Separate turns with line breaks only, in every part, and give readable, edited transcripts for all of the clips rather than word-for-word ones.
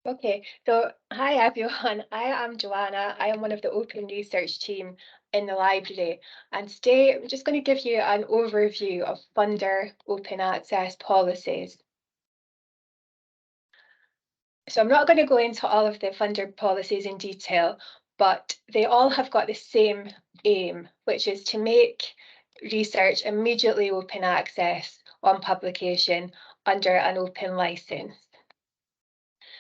Okay, so hi everyone. I am Joanna. I am one of the open research team in the library. And today I'm just going to give you an overview of funder open access policies. So I'm not going to go into all of the funder policies in detail, but they all have got the same aim, which is to make research immediately open access on publication under an open license.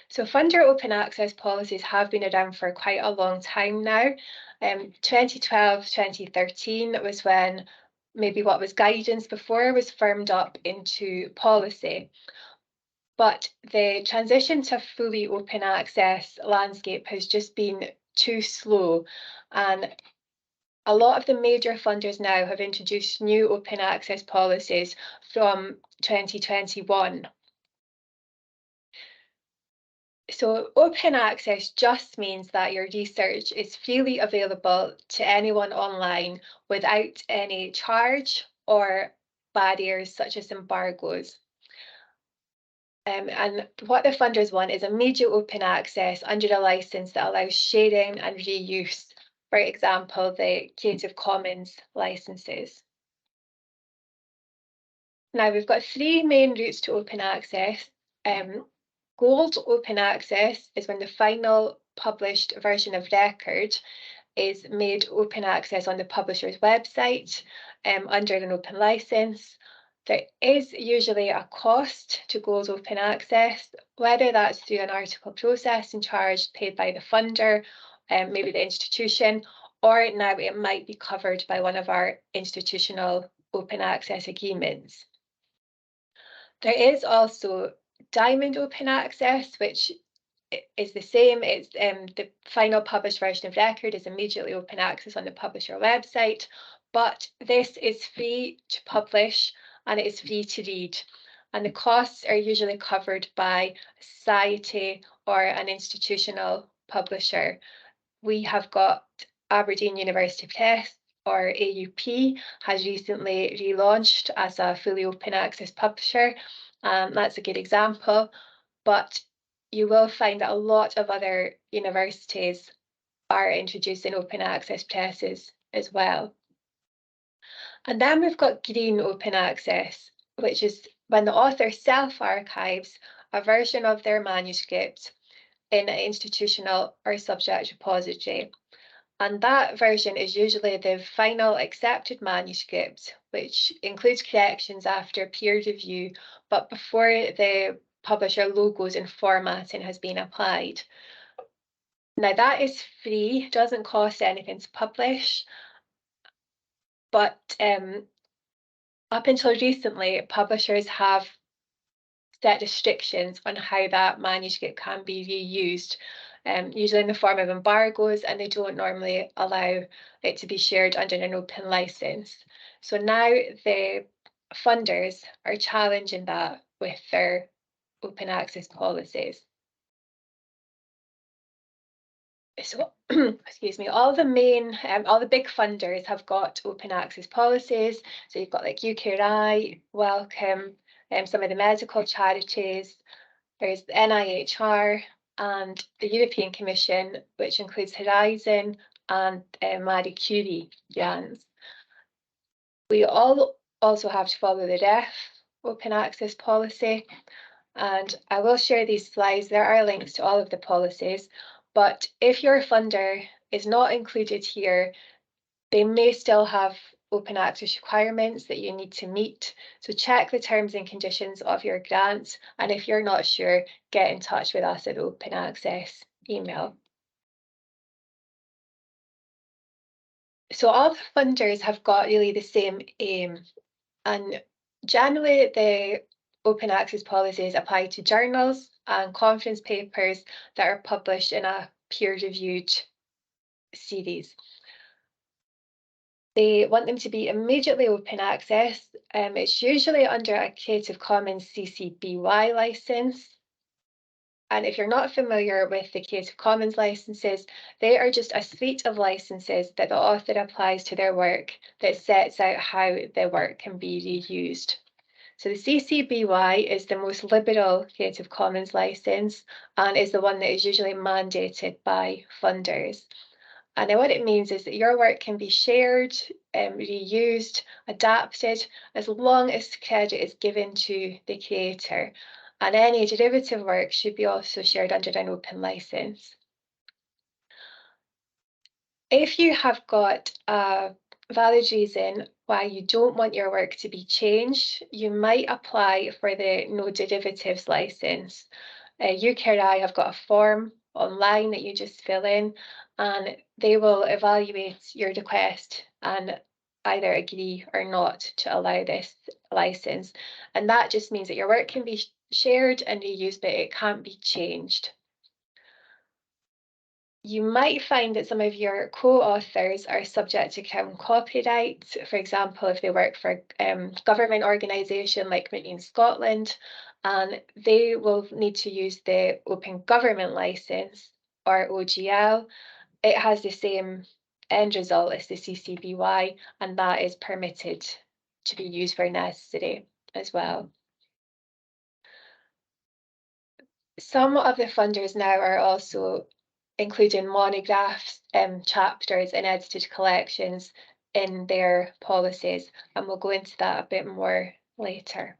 So funder open access policies have been around for quite a long time now. 2012, 2013 was when maybe what was guidance before was firmed up into policy. But the transition to fully open access landscape has just been too slow. And a lot of the major funders now have introduced new open access policies from 2021. So open access just means that your research is freely available to anyone online without any charge or barriers such as embargoes. And what the funders want is immediate open access under a license that allows sharing and reuse, for example, the Creative Commons licenses. Now, we've got three main routes to open access. Gold open access is when the final published version of record is made open access on the publisher's website under an open license. There is usually a cost to gold open access, whether that's through an article processing charge paid by the funder, maybe the institution, or now it might be covered by one of our institutional open access agreements. There is also Diamond Open Access, which is the same. It's the final published version of record is immediately open access on the publisher website, but this is free to publish and it is free to read. And the costs are usually covered by a society or an institutional publisher. We have got Aberdeen University Press, or AUP, has recently relaunched as a fully open access publisher. That's a good example, but you will find that a lot of other universities are introducing open access presses as well. And then we've got green open access, which is when the author self-archives a version of their manuscript in an institutional or subject repository. And that version is usually the final accepted manuscript, which includes corrections after peer review, but before the publisher logos and formatting has been applied. Now that is free, doesn't cost anything to publish, but up until recently, publishers have set restrictions on how that manuscript can be reused, usually in the form of embargoes, and they don't normally allow it to be shared under an open license. So now the funders are challenging that with their open access policies. So, excuse me, all the big funders have got open access policies. So you've got like UKRI, Wellcome, some of the medical charities. There's the NIHR and the European Commission, which includes Horizon and Marie Curie grants. We all also have to follow the REF open access policy. And I will share these slides. There are links to all of the policies, but if your funder is not included here, they may still have open access requirements that you need to meet. So check the terms and conditions of your grant. And if you're not sure, get in touch with us at Open Access email. So all the funders have got really the same aim. And generally, the open access policies apply to journals and conference papers that are published in a peer-reviewed series. They want them to be immediately open access. It's usually under a Creative Commons CC BY license. And if you're not familiar with the Creative Commons licenses, they are just a suite of licenses that the author applies to their work that sets out how their work can be reused. So the CC BY is the most liberal Creative Commons license and is the one that is usually mandated by funders. And then what it means is that your work can be shared, reused, adapted, as long as credit is given to the creator. And any derivative work should be also shared under an open license. If you have got a valid reason why you don't want your work to be changed, you might apply for the no derivatives license. UKRI have got a form online that you just fill in, and they will evaluate your request and either agree or not to allow this license. And that just means that your work can be shared and reused, but it can't be changed. You might find that some of your co-authors are subject to Crown copyright, for example, if they work for a government organisation like Marine Scotland, and they will need to use the Open Government Licence, or OGL. It has the same end result as the CC BY, and that is permitted to be used where necessary as well. Some of the funders now are also including monographs, chapters and edited collections in their policies, and we'll go into that a bit more later.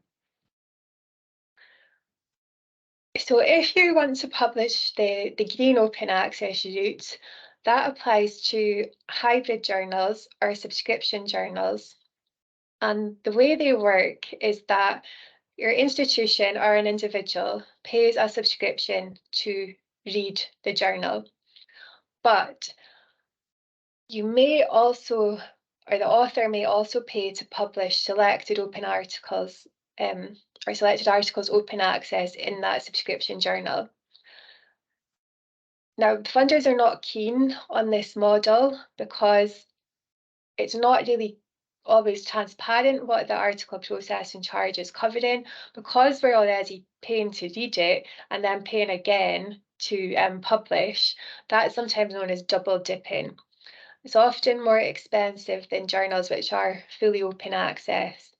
So if you want to publish the green open access route, that applies to hybrid journals or subscription journals. And the way they work is that your institution or an individual pays a subscription to read the journal. But you may also, or the author may also pay to publish selected open articles or selected articles open access in that subscription journal. Now, funders are not keen on this model because it's not really always transparent what the article processing charge is covering, because we're already paying to read it and then paying again to publish. That's sometimes known as double dipping. It's often more expensive than journals which are fully open access.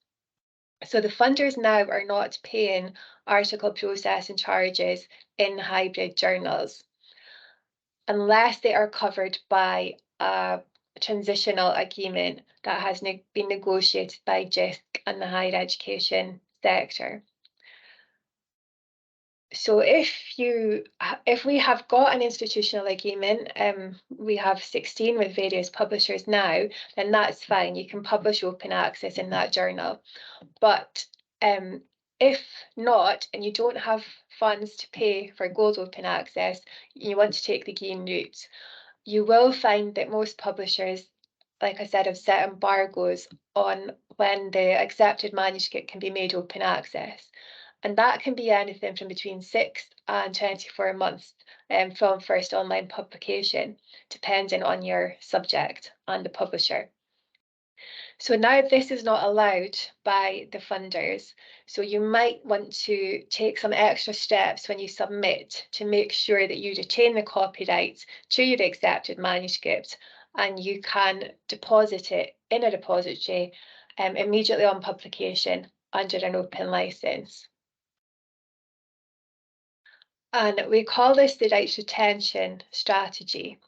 So the funders now are not paying article processing charges in hybrid journals unless they are covered by a transitional agreement that has been negotiated by JISC and the higher education sector. So if we have got an institutional agreement, we have 16 with various publishers now, then that's fine. You can publish open access in that journal. But if not, and you don't have funds to pay for gold open access, you want to take the green route, you will find that most publishers, like I said, have set embargoes on when the accepted manuscript can be made open access. And that can be anything from between 6 and 24 months from first online publication, depending on your subject and the publisher. So now this is not allowed by the funders. So you might want to take some extra steps when you submit to make sure that you retain the copyright to your accepted manuscript and you can deposit it in a repository immediately on publication under an open license. And we call this the rights retention strategy.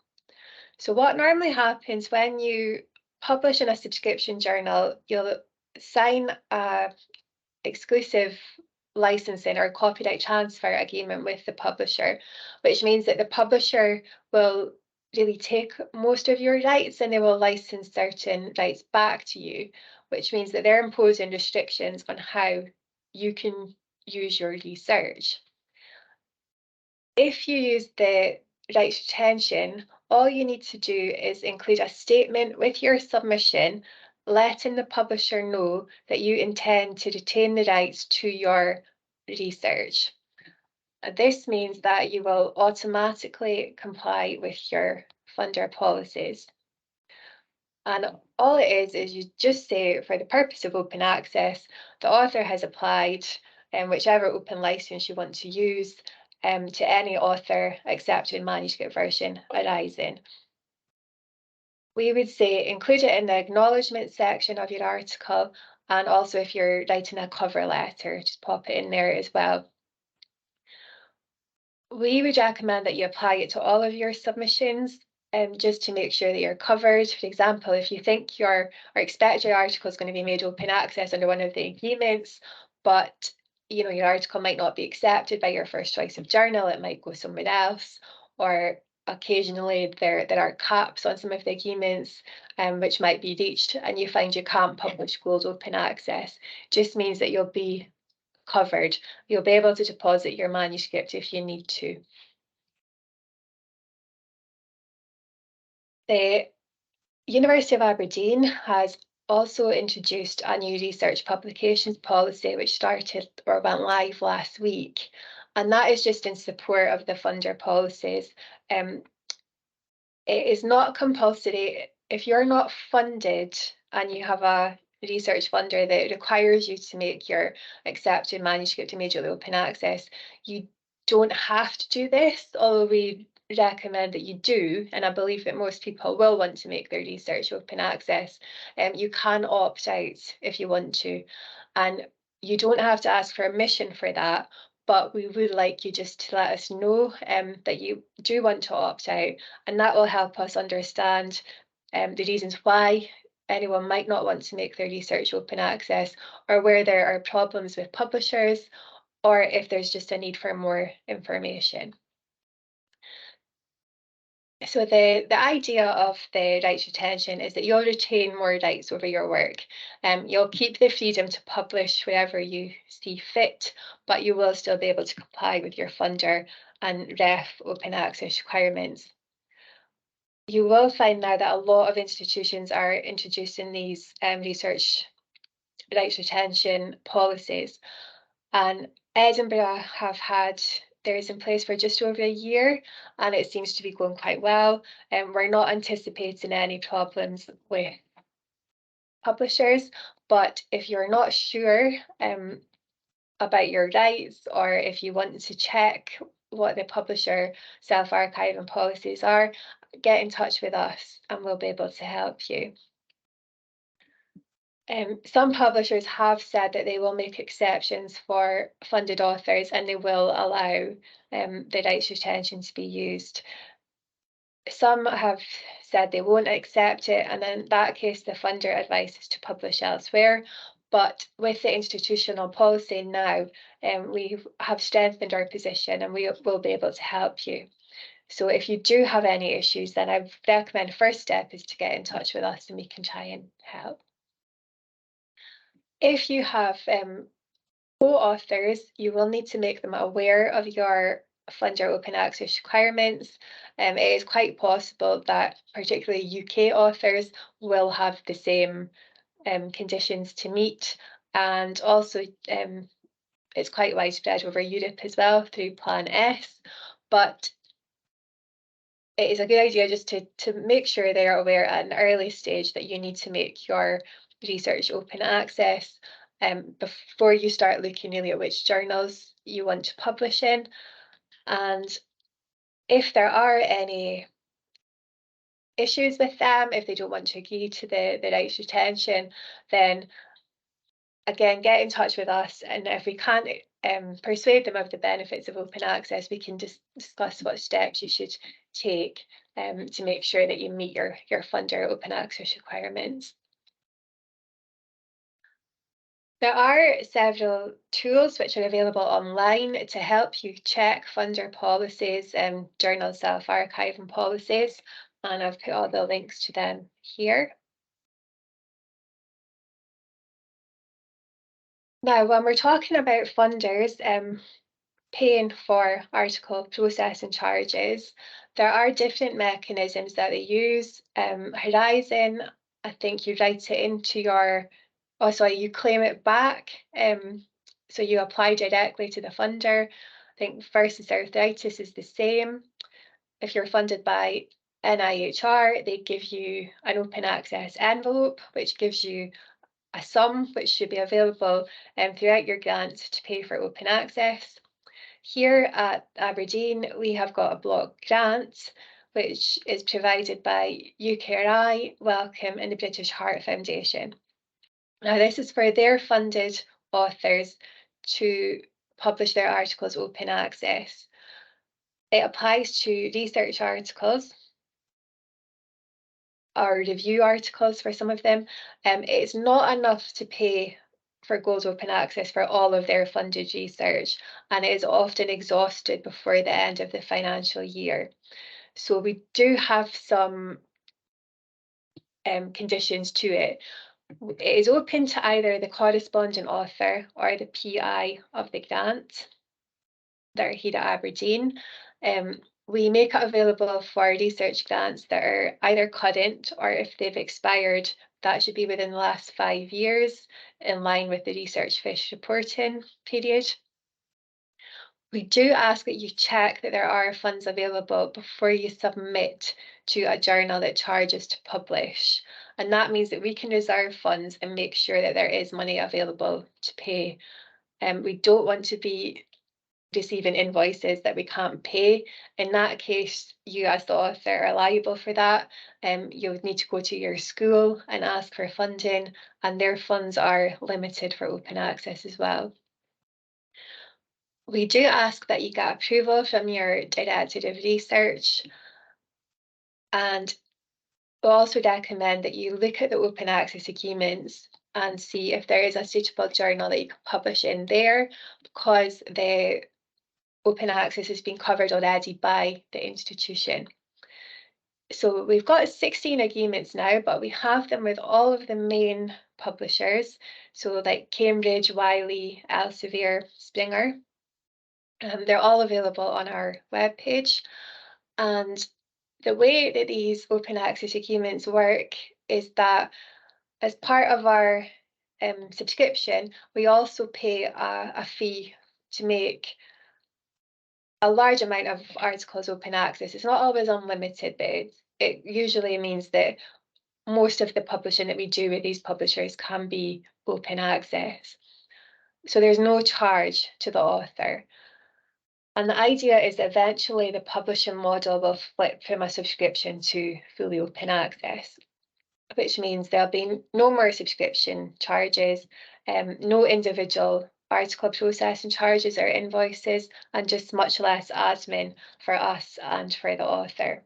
So what normally happens when you publish in a subscription journal, you'll sign a exclusive licensing or copyright transfer agreement with the publisher, which means that the publisher will really take most of your rights and they will license certain rights back to you, which means that they're imposing restrictions on how you can use your research. If you use the rights retention, all you need to do is include a statement with your submission, letting the publisher know that you intend to retain the rights to your research. This means that you will automatically comply with your funder policies. And all it is you just say, for the purpose of open access, the author has applied whichever open license you want to use to any author accepted manuscript version arising. We would say include it in the acknowledgement section of your article And also if you're writing a cover letter, just pop it in there as well. We would recommend that you apply it to all of your submissions, just to make sure that you're covered. For example, if you think or expect your article is going to be made open access under one of the agreements, but your article might not be accepted by your first choice of journal, it might go somewhere else, or occasionally there are caps on some of the agreements, which might be reached, and you find you can't publish gold open access, just means that you'll be covered. You'll be able to deposit your manuscript if you need to. The University of Aberdeen has also introduced a new research publications policy, which started or went live last week. And that is just in support of the funder policies. It is not compulsory. If you're not funded and you have a research funder that requires you to make your accepted manuscript immediately open access, you don't have to do this, although we recommend that you do, and I believe that most people will want to make their research open access. You can opt out if you want to, and you don't have to ask for permission for that, but we would like you just to let us know that you do want to opt out, and that will help us understand the reasons why anyone might not want to make their research open access, or where there are problems with publishers, or if there's just a need for more information. So the idea of the rights retention is that you'll retain more rights over your work. You'll keep the freedom to publish wherever you see fit, but you will still be able to comply with your funder and ref open access requirements. You will find now that a lot of institutions are introducing these research rights retention policies, and Edinburgh have had theirs in place for just over a year, and it seems to be going quite well. And we're not anticipating any problems with publishers, but if you're not sure about your rights, or if you want to check what the publisher self-archiving policies are, get in touch with us and we'll be able to help you. Some publishers have said that they will make exceptions for funded authors, and they will allow the rights retention to be used. Some have said they won't accept it, and in that case, the funder advice is to publish elsewhere. But with the institutional policy now, we have strengthened our position and we will be able to help you. So if you do have any issues, then I recommend first step is to get in touch with us and we can try and help. If you have co-authors, you will need to make them aware of your funder open access requirements. It is quite possible that particularly UK authors will have the same conditions to meet, and also it's quite widespread over Europe as well through Plan S, but it is a good idea just to make sure they are aware at an early stage that you need to make your research open access before you start looking really at which journals you want to publish in. And if there are any issues with them, if they don't want to agree to the rights retention, then again, get in touch with us, and if we can't persuade them of the benefits of open access, we can discuss what steps you should take to make sure that you meet your funder open access requirements. There are several tools which are available online to help you check funder policies and journal self-archiving policies, and I've put all the links to them here. Now, when we're talking about funders paying for article processing charges, there are different mechanisms that they use. Horizon, I think you write it into your, oh sorry, you claim it back. So you apply directly to the funder. I think versus arthritis is the same. If you're funded by NIHR, they give you an open access envelope, which gives you a sum which should be available throughout your grant to pay for open access. Here at Aberdeen, we have got a block grant, which is provided by UKRI, Wellcome and the British Heart Foundation. Now, this is for their funded authors to publish their articles open access. It applies to research articles or review articles for some of them. It's not enough to pay for Goals Open Access for all of their funded research, and it is often exhausted before the end of the financial year. So we do have some conditions to it. It is open to either the corresponding author or the PI of the grant that are here at Aberdeen. We make it available for research grants that are either current, or if they've expired, that should be within the last 5 years, in line with the research fish reporting period. We do ask that you check that there are funds available before you submit to a journal that charges to publish. And that means that we can reserve funds and make sure that there is money available to pay. We don't want to be receiving invoices that we can't pay. In that case, you as the author are liable for that. You would need to go to your school and ask for funding, and their funds are limited for open access as well. We do ask that you get approval from your director of research, and we also recommend that you look at the open access agreements and see if there is a suitable journal that you can publish in there, because the open access has been covered already by the institution. So we've got 16 agreements now, but we have them with all of the main publishers. So like Cambridge, Wiley, Elsevier, Springer. They're all available on our webpage. And the way that these open access agreements work is that as part of our subscription, we also pay a fee to make a large amount of articles open access. It's not always unlimited, but it usually means that most of the publishing that we do with these publishers can be open access. So there's no charge to the author. And the idea is that eventually the publishing model will flip from a subscription to fully open access, which means there'll be no more subscription charges, no individual article processing charges or invoices, and just much less admin for us and for the author.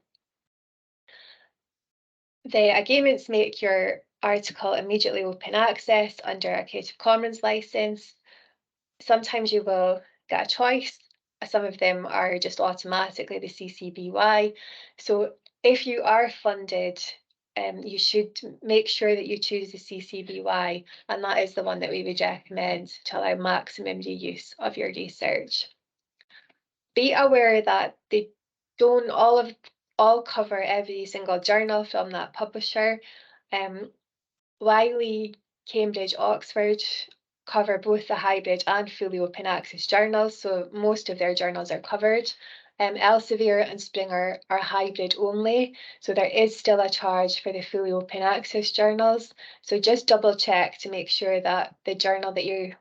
The agreements make your article immediately open access under a Creative Commons license. Sometimes you will get a choice. Some of them are just automatically the CC BY. So if you are funded, you should make sure that you choose the CC BY, and that is the one that we would recommend to allow maximum reuse of your research. Be aware that they don't all cover every single journal from that publisher. Wiley, Cambridge, Oxford cover both the hybrid and fully open access journals, so most of their journals are covered. Elsevier and Springer are hybrid only, so there is still a charge for the fully open access journals. So just double check to make sure that the journal that you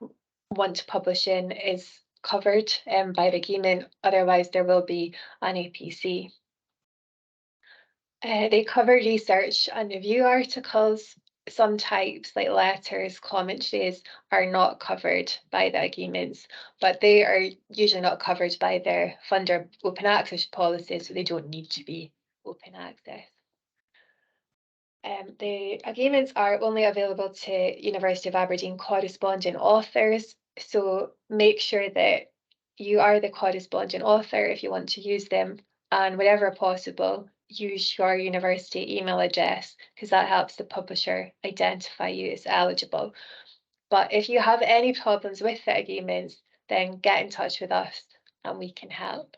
want to publish in is covered by the agreement, otherwise there will be an APC. They cover research and review articles. Some types, like letters, commentaries, are not covered by the agreements, but they are usually not covered by their funder open access policies, so they don't need to be open access. The agreements are only available to University of Aberdeen corresponding authors, so make sure that you are the corresponding author if you want to use them, and wherever possible, use your university email address, because that helps the publisher identify you as eligible. But if you have any problems with the agreements, then get in touch with us and we can help.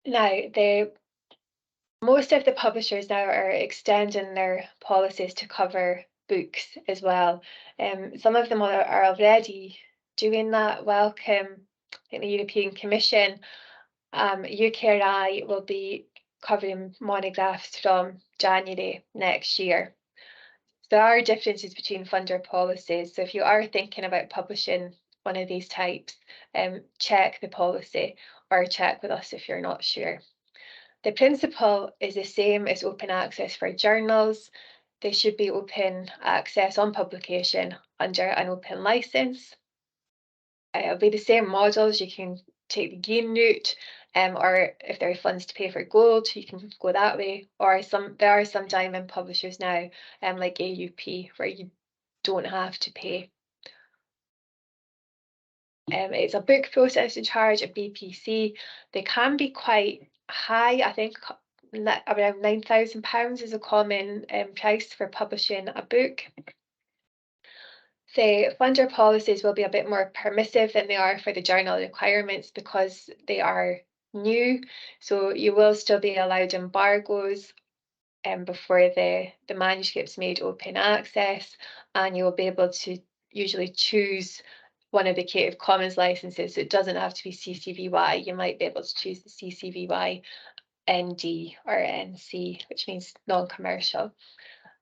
Now, most of the publishers now are extending their policies to cover books as well. Some of them are already doing that. Welcome, I think the European Commission. UKRI will be covering monographs from January next year. There are differences between funder policies. So if you are thinking about publishing one of these types, check the policy or check with us if you're not sure. The principle is the same as open access for journals. They should be open access on publication under an open license. It'll be the same models. You can take the green route, or if there are funds to pay for gold, you can go that way. Or there are some diamond publishers now, like AUP, where you don't have to pay. It's a book processing charge, a BPC. They can be quite high. I think around £9,000 is a common price for publishing a book. The funder policies will be a bit more permissive than they are for the journal requirements because they are new. So you will still be allowed embargoes before the manuscript's made open access, and you'll be able to usually choose one of the Creative Commons licenses. So it doesn't have to be CC BY. You might be able to choose the CC BY ND or NC, which means non-commercial.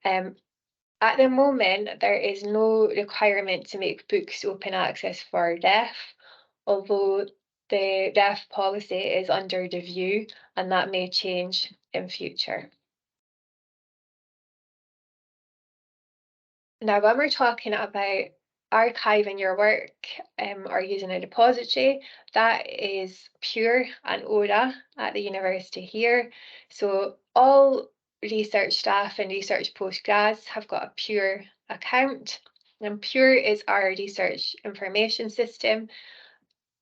At the moment, there is no requirement to make books open access for deaf, although the deaf policy is under review and that may change in future. Now, when we're talking about archiving your work or using a repository, that is PURE and ORA at the university here. So all research staff and research postgrads have got a PURE account, and PURE is our research information system.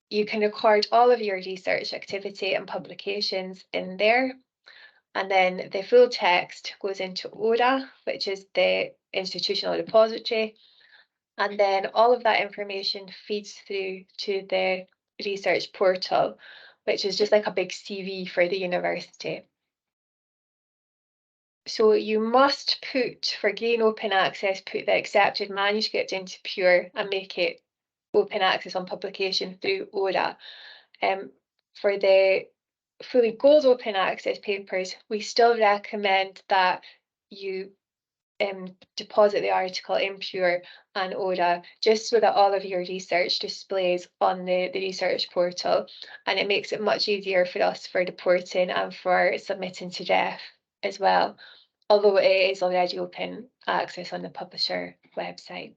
You can record all of your research activity and publications in there. And then the full text goes into ORA, which is the institutional repository. And then all of that information feeds through to the research portal, which is just like a big CV for the university. So you must put, for gain open access, put the accepted manuscript into PURE and make it open access on publication through ORA. For the fully gold open access papers, we still recommend that you deposit the article in PURE and ORA, just so that all of your research displays on the research portal, and it makes it much easier for us for reporting and for submitting to DEF as well, although it is already open access on the publisher website.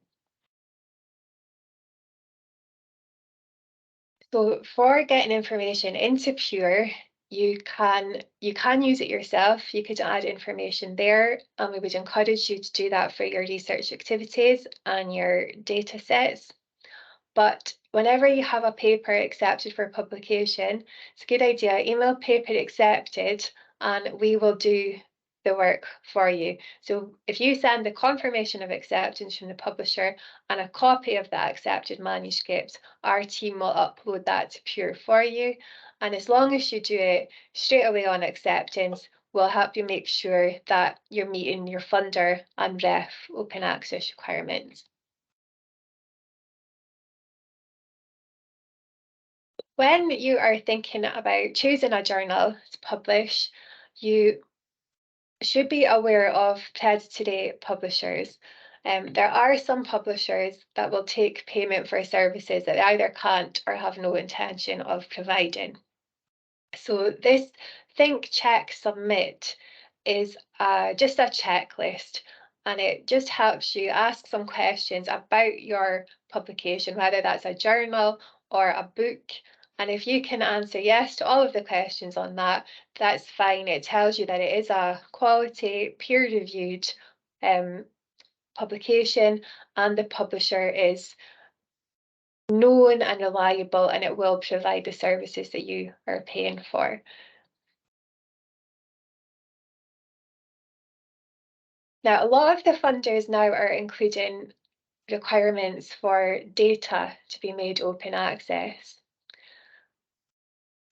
So for getting information into PURE, you can use it yourself. You could add information there, and we would encourage you to do that for your research activities and your data sets. But whenever you have a paper accepted for publication, it's a good idea, email paper accepted, and we will do the work for you. So if you send the confirmation of acceptance from the publisher and a copy of that accepted manuscript, our team will upload that to PURE for you. And as long as you do it straight away on acceptance, we'll help you make sure that you're meeting your funder and REF open access requirements. When you are thinking about choosing a journal to publish, you should be aware of predatory publishers. There are some publishers that will take payment for services that they either can't or have no intention of providing. So this Think, Check, Submit is just a checklist, and it just helps you ask some questions about your publication, whether that's a journal or a book. And if you can answer yes to all of the questions on that, that's fine. It tells you that it is a quality, peer-reviewed publication, and the publisher is known and reliable, and it will provide the services that you are paying for. Now, a lot of the funders now are including requirements for data to be made open access.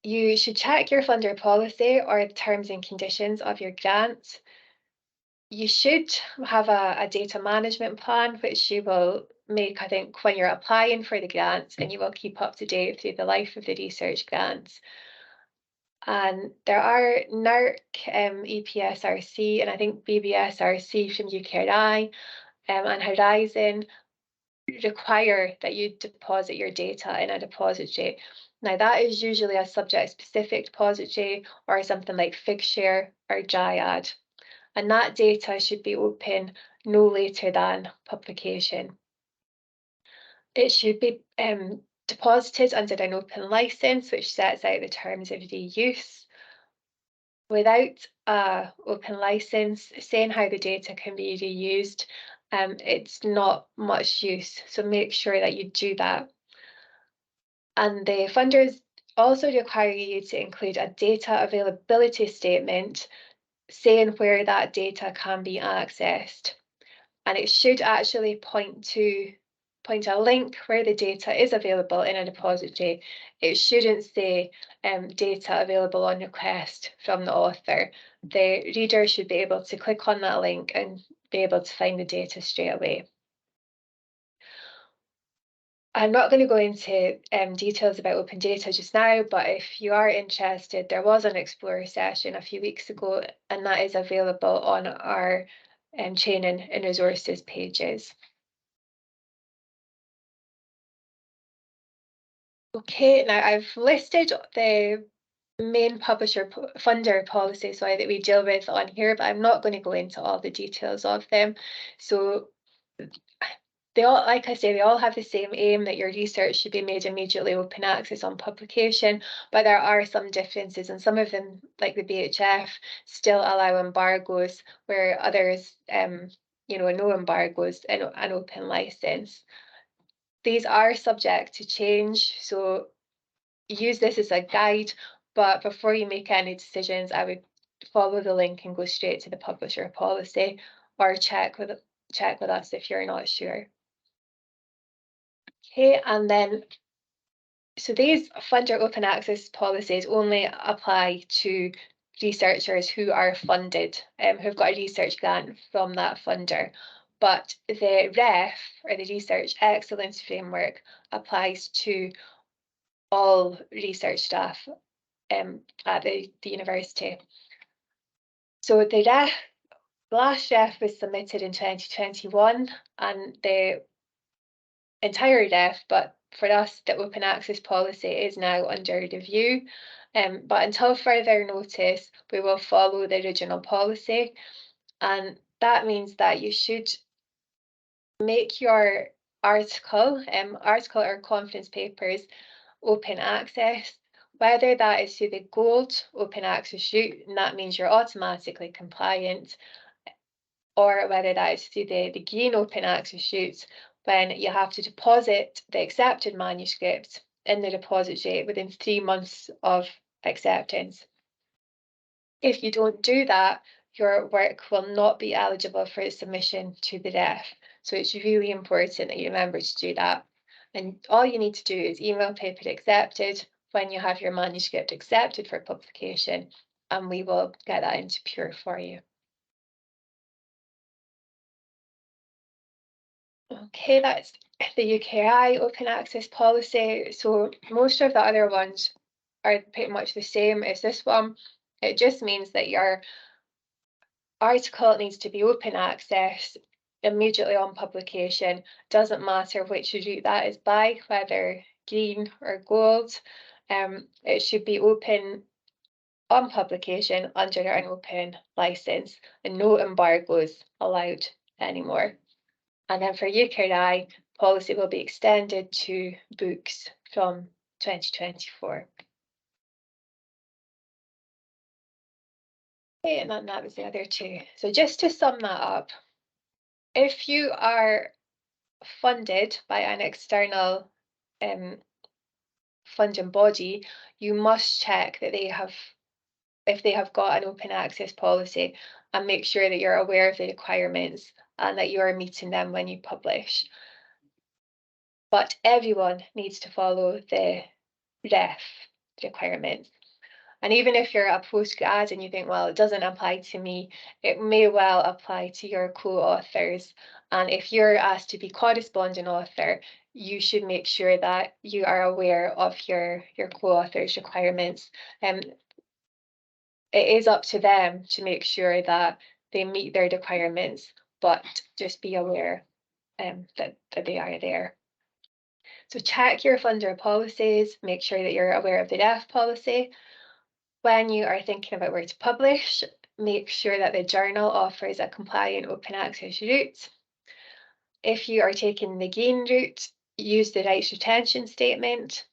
You should check your funder policy or the terms and conditions of your grant. You should have a data management plan, which you will make, I think, when you're applying for the grant, and you will keep up to date through the life of the research grants. And there are NERC, EPSRC, and I think BBSRC from UKRI and Horizon require that you deposit your data in a repository. Now, that is usually a subject-specific repository or something like Figshare or Dryad, and that data should be open no later than publication. It should be deposited under an open license, which sets out the terms of reuse. Without an open license saying how the data can be reused, it's not much use. So make sure that you do that. And the funders also require you to include a data availability statement saying where that data can be accessed. And it should actually point to a link where the data is available in a repository. It shouldn't say data available on request from the author. The reader should be able to click on that link and be able to find the data straight away. I'm not going to go into details about open data just now, but if you are interested, there was an ExplORe session a few weeks ago, and that is available on our training and resources pages. Okay, now I've listed the main publisher funder policy, sorry, that we deal with on here, but I'm not going to go into all the details of them. So they all, like I say, they all have the same aim that your research should be made immediately open access on publication, but there are some differences, and some of them, like the BHF, still allow embargoes, where others, no embargoes and an open license. These are subject to change, so use this as a guide, but before you make any decisions, I would follow the link and go straight to the publisher policy, or check with us if you're not sure. Okay, and then so these funder open access policies only apply to researchers who are funded, who've got a research grant from that funder. But the REF, or the Research Excellence Framework, applies to all research staff at the university. So the last REF was submitted in 2021, and the entire REF, but for us, the open access policy is now under review. But until further notice, we will follow the original policy. And that means that you should make your article or conference papers open access, whether that is through the gold open access route, and that means you're automatically compliant, or whether that is through the green open access route, when you have to deposit the accepted manuscript in the repository within 3 months of acceptance. If you don't do that, your work will not be eligible for submission to the REF. So it's really important that you remember to do that. And all you need to do is email paper accepted when you have your manuscript accepted for publication, and we will get that into Pure for you. Okay, that's the UKI open access policy. So most of the other ones are pretty much the same as this one. It just means that your article needs to be open access immediately on publication. Doesn't matter which route that is by, whether green or gold. It should be open on publication under an open license, and no embargoes allowed anymore. And then for UKI, policy will be extended to books from 2024. Okay, and then that was the other two. So just to sum that up, if you are funded by an external funding body, you must check that if they have got an open access policy, and make sure that you're aware of the requirements and that you are meeting them when you publish. But everyone needs to follow the REF requirements. And even if you're a postgrad and you think, well, it doesn't apply to me, it may well apply to your co-authors. And if you're asked to be corresponding author, you should make sure that you are aware of your co-author's requirements. It is up to them to make sure that they meet their requirements, but just be aware that they are there. So check your funder policies, make sure that you're aware of the deaf policy. When you are thinking about where to publish, make sure that the journal offers a compliant open access route. If you are taking the gain route, use the rights retention statement.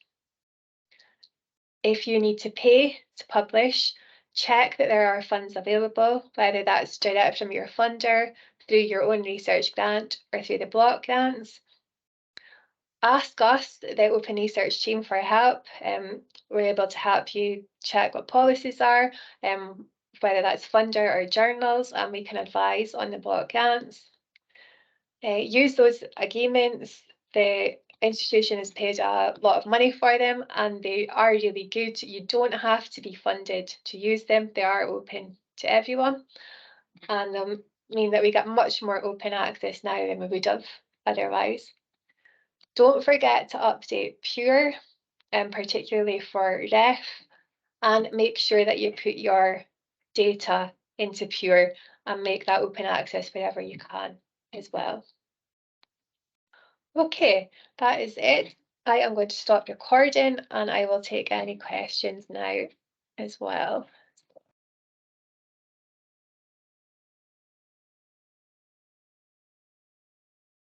If you need to pay to publish, check that there are funds available, whether that's direct from your funder, through your own research grant, or through the block grants. Ask us, the Open Research team, for help. We're able to help you check what policies are, whether that's funder or journals, and we can advise on the block grants. Use those agreements. The institution has paid a lot of money for them, and they are really good. You don't have to be funded to use them. They are open to everyone, and mean that we get much more open access now than we would have otherwise. Don't forget to update Pure, particularly for REF, and make sure that you put your data into Pure and make that open access wherever you can as well. Okay, that is it. I am going to stop recording and I will take any questions now as well.